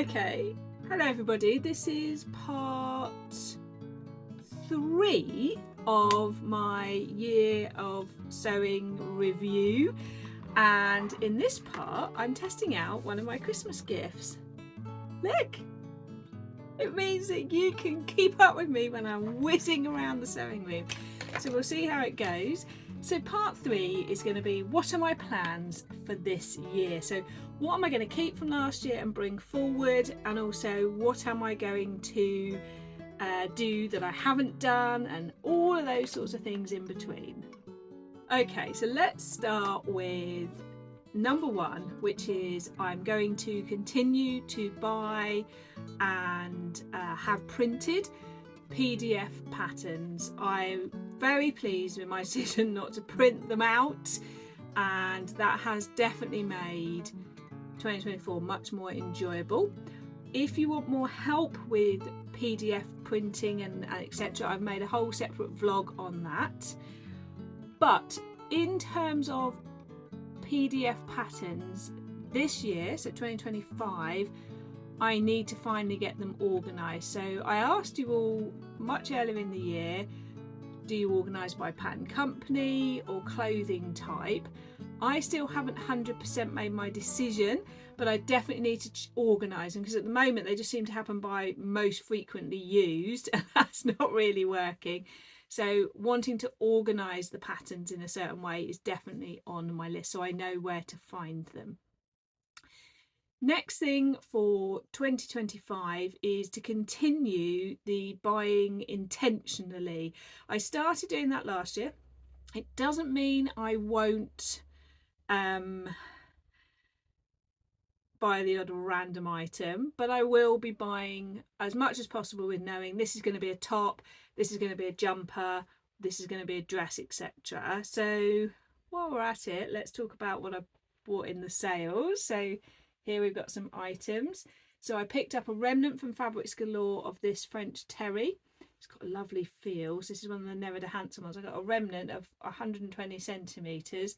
Okay, hello everybody. This is part 3 of my year of sewing review, and in this part I'm testing out one of my Christmas gifts. Look, it means that you can keep up with me when I'm whizzing around the sewing room. So we'll see how it goes. So part 3 is going to be, what are my plans for this year? So what am I going to keep from last year and bring forward, and also what am I going to do that I haven't done, and all of those sorts of things in between. Okay, so let's start with number 1, which is I'm going to continue to buy and have printed PDF patterns. I'm very pleased with my decision not to print them out, and that has definitely made 2024 much more enjoyable. If you want more help with PDF printing and etc., I've made a whole separate vlog on that. But in terms of PDF patterns this year, so 2025, I need to finally get them organised. So I asked you all much earlier in the year, do you organise by pattern company or clothing type? I still haven't 100% made my decision, but I definitely need to organise them, because at the moment they just seem to happen by most frequently used, and that's not really working. So wanting to organise the patterns in a certain way is definitely on my list, so I know where to find them. Next thing for 2025 is to continue the buying intentionally. I started doing that last year. It doesn't mean I won't buy the odd random item, but I will be buying as much as possible with knowing this is going to be a top, this is going to be a jumper, this is going to be a dress, etc. So while we're at it, let's talk about what I bought in the sales. So here we've got some items. So I picked up a remnant from Fabrics Galore of this French terry. It's got a lovely feel. So this is one of the Never the Handsome ones. I got a remnant of 120 centimetres.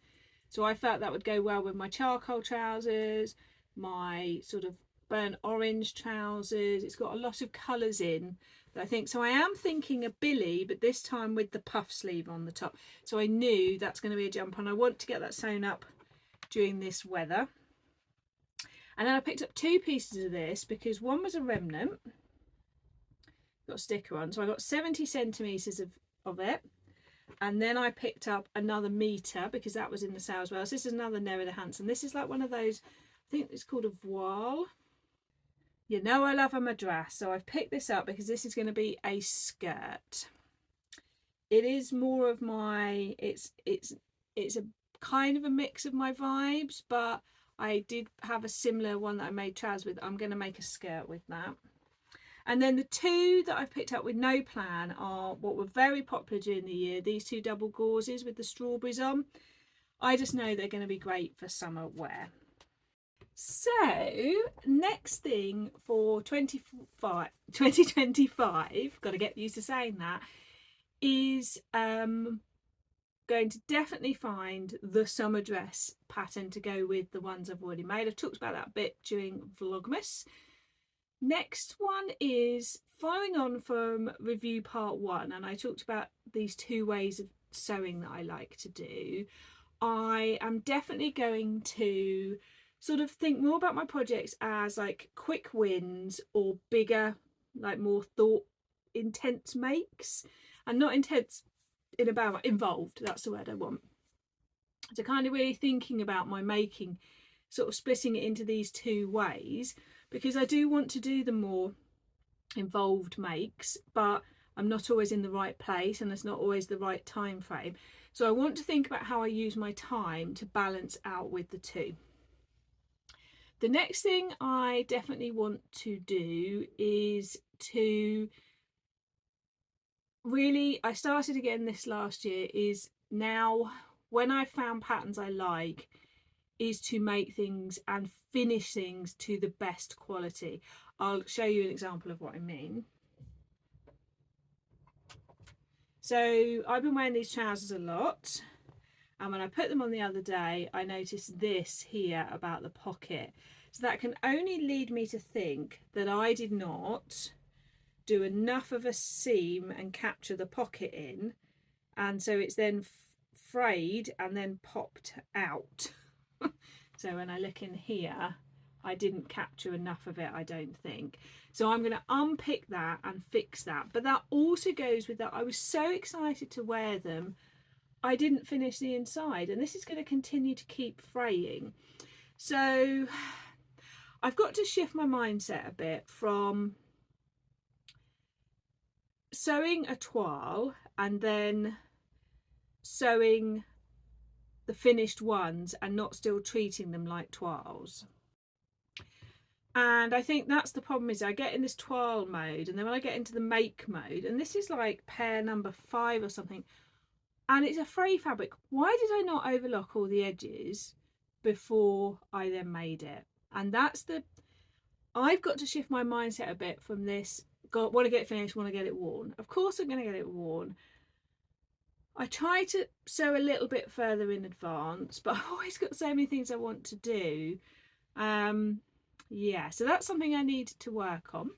So I felt that would go well with my charcoal trousers, my sort of burnt orange trousers. It's got a lot of colours in, I think. So I am thinking a billy, but this time with the puff sleeve on the top. So I knew that's going to be a jumper, and I want to get that sewn up during this weather. And then I picked up 2 pieces of this because one was a remnant, got a sticker on, so I got 70 centimetres of it. And then I picked up another metre because that was in the sale as well. So this is another Never the Handsome. This is like one of those, I think it's called a voile. You know I love a madras, so I've picked this up because this is going to be a skirt. It is more of my, it's a kind of a mix of my vibes, but I did have a similar one that I made trousers with. I'm going to make a skirt with that. And then the 2 that I've picked up with no plan are what were very popular during the year. These 2 double gauzes with the strawberries on. I just know they're going to be great for summer wear. So next thing for 2025, got to get used to saying that, is going to definitely find the summer dress pattern to go with the ones I've already made. I've talked about that a bit during Vlogmas. Next one is following on from review part 1, and I talked about these 2 ways of sewing that I like to do. I am definitely going to sort of think more about my projects as like quick wins or bigger, like more thought intense makes, and not intense in about involved, that's the word I want. So kind of really thinking about my making, sort of splitting it into these 2 ways, because I do want to do the more involved makes, but I'm not always in the right place and it's not always the right time frame. So I want to think about how I use my time to balance out with the 2. The next thing I definitely want to do is to really, I started again this last year, is now when I found patterns I like, is to make things and finish things to the best quality. I'll show you an example of what I mean. So I've been wearing these trousers a lot, and when I put them on the other day, I noticed this here about the pocket. So that can only lead me to think that I did not do enough of a seam and capture the pocket in, and so it's then frayed and then popped out. So when I look in here, I didn't capture enough of it, I don't think. So I'm going to unpick that and fix that. But that also goes with that. I was so excited to wear them, I didn't finish the inside, and this is going to continue to keep fraying. So I've got to shift my mindset a bit from sewing a toile and then sewing the finished ones and not still treating them like toiles. And I think that's the problem, is I get in this toile mode, and then when I get into the make mode, and this is like pair number 5 or something, and it's a fray fabric, why did I not overlock all the edges before I then made it? And that's the, I've got to shift my mindset a bit from this, want to get it finished, want to get it worn. Of course I'm going to get it worn. I try to sew a little bit further in advance, but I've always got so many things I want to do. Yeah, so that's something I need to work on.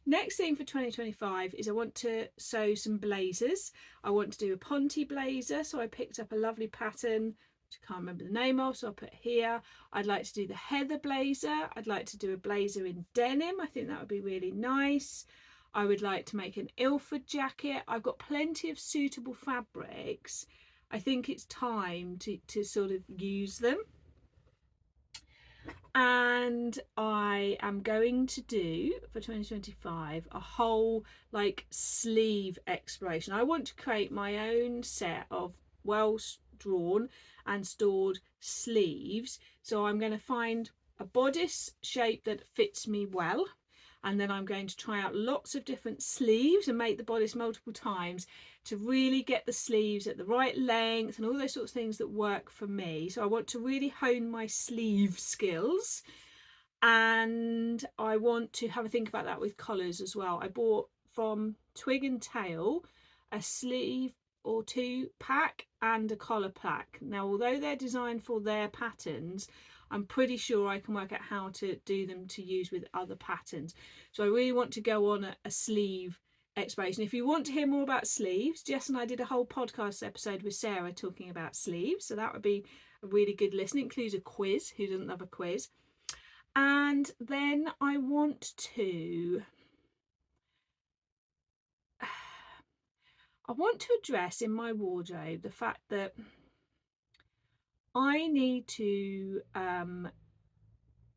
Next thing for 2025 is I want to sew some blazers. I want to do a Ponte blazer, so I picked up a lovely pattern which I can't remember the name of, so I'll put here. I'd like to do the heather blazer. I'd like to do a blazer in denim. I think that would be really nice. I would like to make an Ilford jacket. I've got plenty of suitable fabrics. I think it's time to sort of use them. And I am going to do for 2025 a whole like sleeve exploration. I want to create my own set of well drawn and stored sleeves. So I'm going to find a bodice shape that fits me well, and then I'm going to try out lots of different sleeves and make the bodice multiple times to really get the sleeves at the right length and all those sorts of things that work for me. So I want to really hone my sleeve skills, and I want to have a think about that with collars as well. I bought from Twig and Tail a sleeve or 2 pack and a collar pack. Now, although they're designed for their patterns, I'm pretty sure I can work out how to do them to use with other patterns. So I really want to go on a sleeve exploration. If you want to hear more about sleeves, Jess and I did a whole podcast episode with Sarah talking about sleeves, so that would be a really good listen. It includes a quiz. Who doesn't love a quiz? And then I want to address in my wardrobe the fact that I need to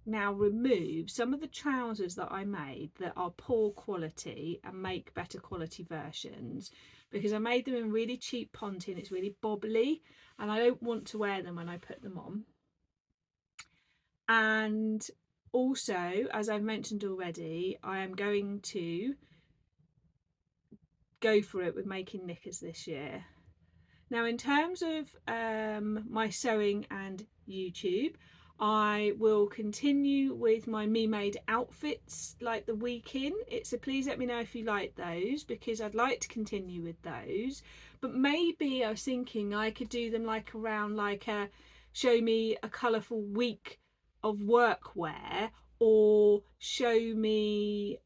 now remove some of the trousers that I made that are poor quality and make better quality versions, because I made them in really cheap Ponte and it's really bobbly and I don't want to wear them when I put them on. And also, as I've mentioned already, I am going to go for it with making knickers this year. Now, in terms of my sewing and YouTube, I will continue with my Me Made outfits like the week in. So please let me know if you like those, because I'd like to continue with those. But maybe I was thinking I could do them like around like a show me a colourful week of workwear, or show me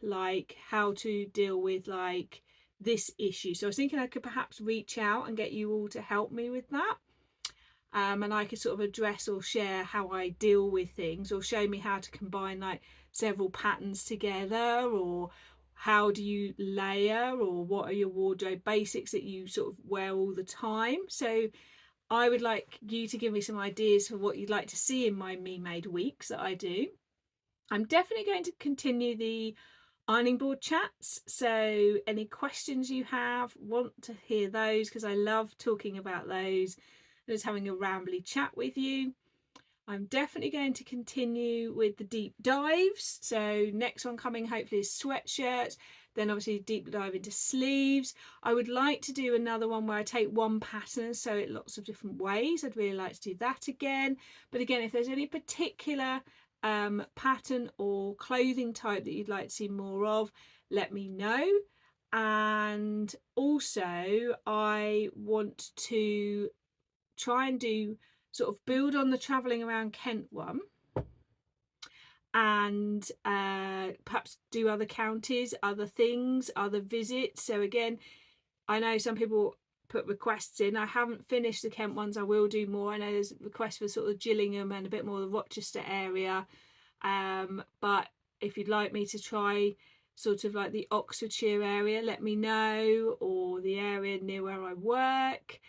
like how to deal with like this issue. So I was thinking I could perhaps reach out and get you all to help me with that, and I could sort of address or share how I deal with things, or show me how to combine like several patterns together, or how do you layer, or what are your wardrobe basics that you sort of wear all the time. So I would like you to give me some ideas for what you'd like to see in my Me Made weeks that I do. I'm definitely going to continue the ironing board chats, so any questions you have, want to hear those, because I love talking about those and just having a rambly chat with you. I'm definitely going to continue with the deep dives, so next one coming hopefully is sweatshirts, then obviously deep dive into sleeves. I would like to do another one where I take one pattern and sew it lots of different ways. I'd really like to do that again, but again, if there's any particular pattern or clothing type that you'd like to see more of, let me know. And also I want to try and do sort of build on the travelling around Kent one, and perhaps do other counties, other things, other visits. So again, I know some people put requests in. I haven't finished the Kent ones. I will do more. I know there's requests for sort of Gillingham and a bit more of the Rochester area. But if you'd like me to try sort of like the Oxfordshire area, let me know, or the area near where I work,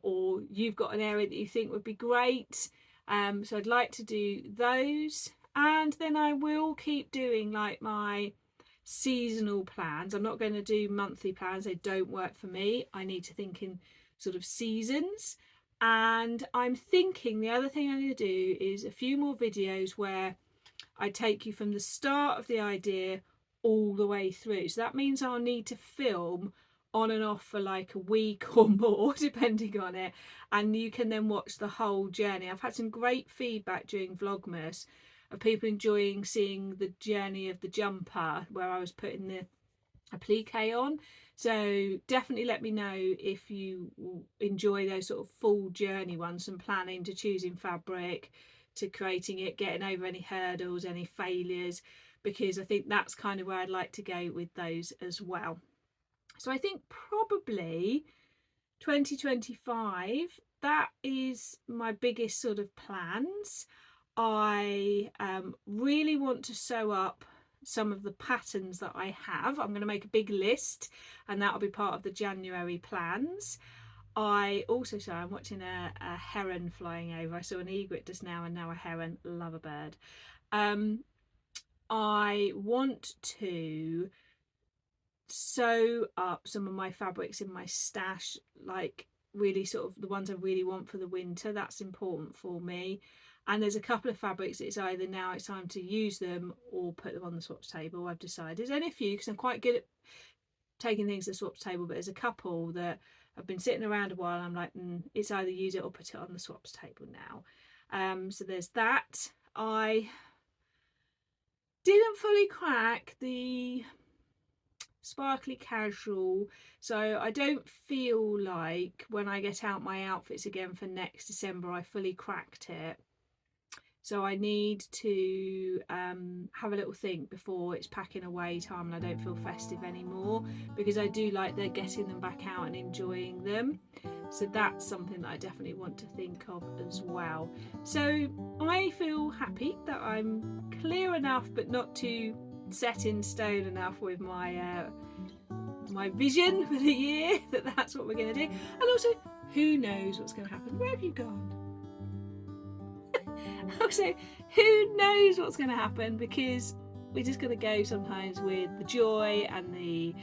or you've got an area that you think would be great. So I'd like to do those, and then I will keep doing like my seasonal plans. I'm not going to do monthly plans, they don't work for me. I need to think in sort of seasons. And I'm thinking the other thing I'm going to do is a few more videos where I take you from the start of the idea all the way through. So that means I'll need to film on and off for like a week or more, depending on it. And you can then watch the whole journey. I've had some great feedback during Vlogmas of people enjoying seeing the journey of the jumper, where I was putting the applique on. So definitely let me know if you enjoy those sort of full journey ones, from planning to choosing fabric to creating it, getting over any hurdles, any failures, because I think that's kind of where I'd like to go with those as well. So I think probably 2025, that is my biggest sort of plans. I really want to sew up some of the patterns that I have. I'm going to make a big list, and that'll be part of the January plans. I also saw, I'm watching a heron flying over. I saw an egret just now, and now a heron. Love a bird. I want to sew up some of my fabrics in my stash, like really sort of the ones I really want for the winter. That's important for me. And there's a couple of fabrics it's either now it's time to use them or put them on the swaps table, I've decided. There's only a few, because I'm quite good at taking things to the swaps table, but there's a couple that I've been sitting around a while and I'm like, it's either use it or put it on the swaps table now. So there's that. I didn't fully crack the sparkly casual, so I don't feel like when I get out my outfits again for next December I fully cracked it. So I need to have a little think before it's packing away time and I don't feel festive anymore, because I do like the getting them back out and enjoying them. So that's something that I definitely want to think of as well. So I feel happy that I'm clear enough but not too set in stone enough with my my vision for the year that that's what we're going to do. And also, who knows what's going to happen? Where have you gone? Also, who knows what's going to happen, because we're just going to go sometimes with the joy and the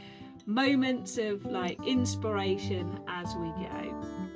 moments of like inspiration as we go.